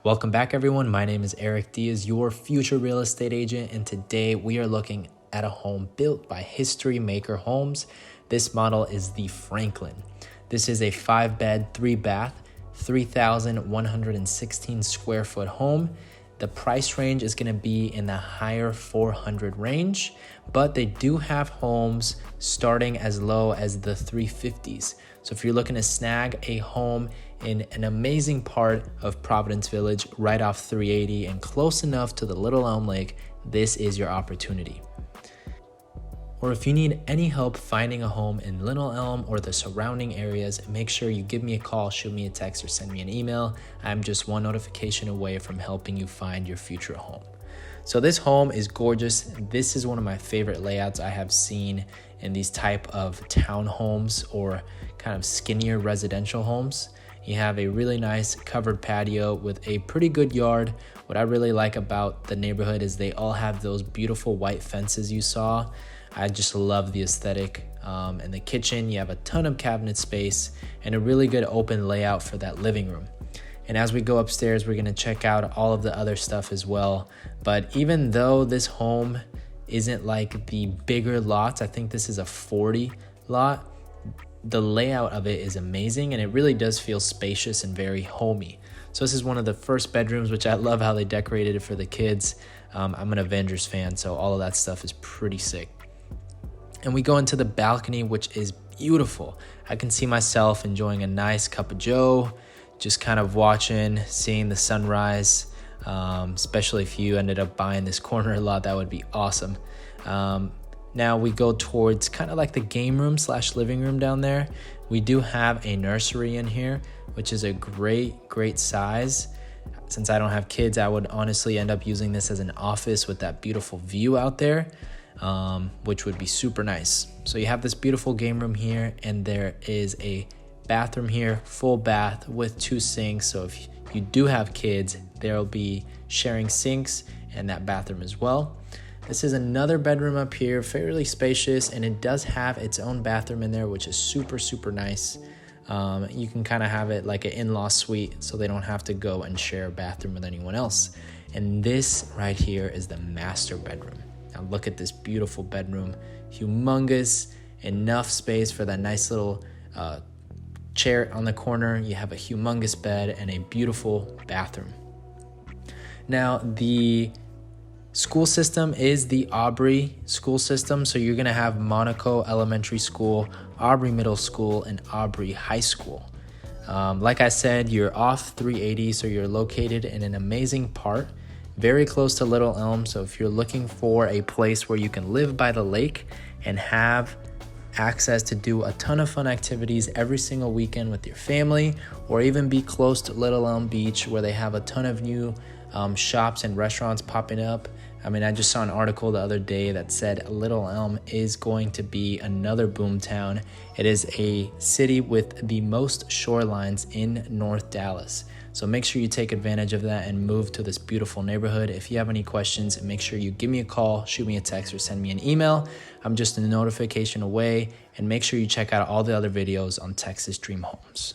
Welcome back, everyone. My name is Eric Diaz, your future real estate agent, and today we are looking at a home built by HistoryMaker Homes. This model is the Franklin. This is a 5-bed, 3-bath, 3,116 square foot home. The price range is going to be in the higher 400 range, but they do have homes starting as low as the 350s. So if you're looking to snag a home in an amazing part of Providence Village, right off 380 and close enough to the Little Elm Lake, this is your opportunity. Or if you need any help finding a home in Little Elm or the surrounding areas, make sure you give me a call, shoot me a text, or send me an email. I'm just one notification away from helping you find your future home. So this home is gorgeous. This is one of my favorite layouts I have seen in these type of townhomes or kind of skinnier residential homes. You have a really nice covered patio with a pretty good yard. What I really like about the neighborhood is they all have those beautiful white fences you saw. I just love the aesthetic. In the kitchen, you have a ton of cabinet space and a really good open layout for that living room. And as we go upstairs, we're gonna check out all of the other stuff as well. But even though this home isn't like the bigger lots, I think this is a 40 lot, the layout of it is amazing and it really does feel spacious and very homey. So this is one of the first bedrooms, which I love how they decorated it for the kids. I'm an Avengers fan, so all of that stuff is pretty sick. And we go into the balcony, which is beautiful. I can see myself enjoying a nice cup of joe, just kind of watching, seeing the sunrise, especially if you ended up buying this corner lot, that would be awesome. Now we go towards kind of like the game room / living room down there. We do have a nursery in here, which is a great size. Since I don't have kids, I would honestly end up using this as an office with that beautiful view out there, which would be super nice. So you have this beautiful game room here, and there is a bathroom here, full bath with 2 sinks. So if you do have kids, there'll be sharing sinks and that bathroom as well. This is another bedroom up here, fairly spacious, and it does have its own bathroom in there, which is super nice. You can kind of have it like an in-law suite, so they don't have to go and share a bathroom with anyone else. And this right here is the master bedroom. Now look at this beautiful bedroom, humongous, enough space for that nice little chair on the corner. You have a humongous bed and a beautiful bathroom. Now the school system is the Aubrey school system. So you're gonna have Monaco Elementary School, Aubrey Middle School, and Aubrey High School. Like I said, you're off 380, so you're located in an amazing part, very close to Little Elm. So if you're looking for a place where you can live by the lake and have access to do a ton of fun activities every single weekend with your family, or even be close to Little Elm Beach where they have a ton of new shops and restaurants popping up. I mean, I just saw an article the other day that said Little Elm is going to be another boom town. It is a city with the most shorelines in North Dallas. So make sure you take advantage of that and move to this beautiful neighborhood. If you have any questions, make sure you give me a call, shoot me a text, or send me an email. I'm just a notification away. And make sure you check out all the other videos on Texas Dream Homes.